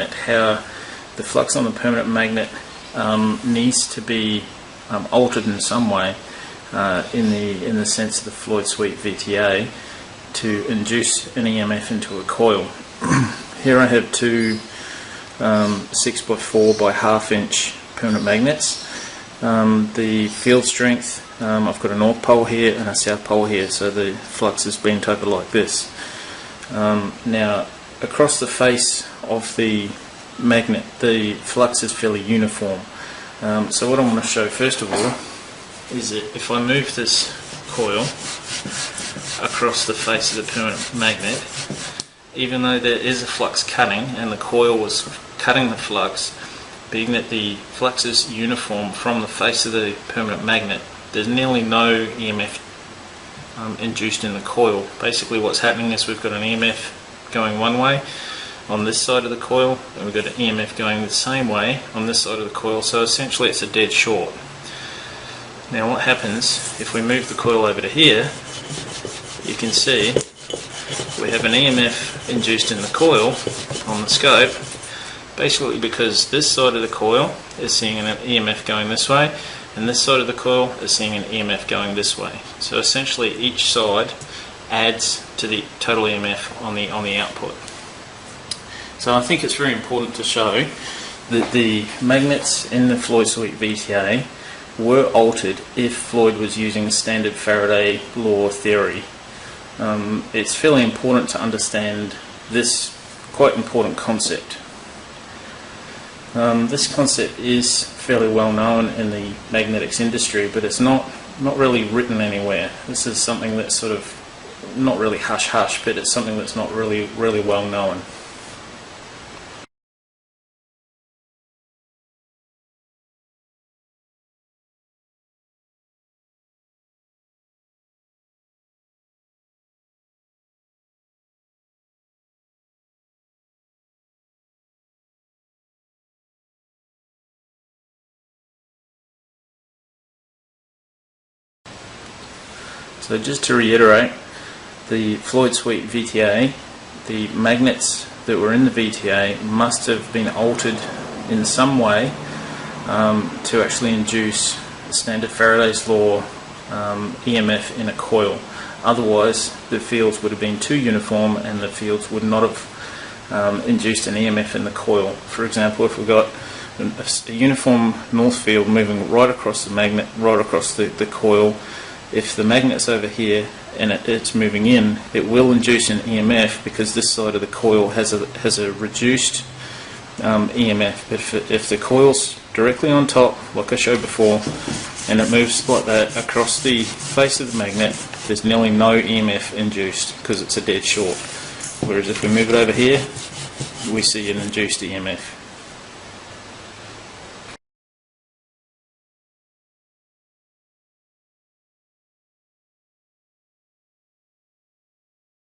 magnet, how the flux on the permanent magnet needs to be altered in some way in the sense of the Floyd Sweet VTA to induce an EMF into a coil. Here I have two 6x4 by ½ inch permanent magnets. The field strength, I've got a north pole here and a south pole here, so the flux is bent over like this. Now across the face of the magnet the flux is fairly uniform. So what I want to show first of all is that if I move this coil across the face of the permanent magnet, even though there is a flux cutting and the coil was cutting the flux, being that the flux is uniform from the face of the permanent magnet, there's nearly no EMF induced in the coil. Basically what's happening is we've got an EMF going one way on this side of the coil, and we've got an EMF going the same way on this side of the coil, so essentially it's a dead short. Now what happens if we move the coil over to here, you can see we have an EMF induced in the coil on the scope, basically because this side of the coil is seeing an EMF going this way and this side of the coil is seeing an EMF going this way. So essentially each side adds to the total EMF on the output. So I think it's very important to show that the magnets in the Floyd Sweet VTA were altered if Floyd was using standard Faraday law theory. It's fairly important to understand this quite important concept. This concept is fairly well known in the magnetics industry, but it's not really written anywhere. This is something that's sort of not really hush-hush, but it's something that's not really well known. So just to reiterate, the Floyd Sweet VTA, the magnets that were in the VTA must have been altered in some way to actually induce standard Faraday's law EMF in a coil. Otherwise the fields would have been too uniform and the fields would not have induced an EMF in the coil. For example, if we've got a uniform north field moving right across the magnet, right across the coil, if the magnet's over here and it's moving in, it will induce an EMF because this side of the coil has a reduced EMF. If the coil's directly on top, like I showed before, and it moves like that across the face of the magnet, there's nearly no EMF induced because it's a dead short. Whereas if we move it over here, we see an induced EMF.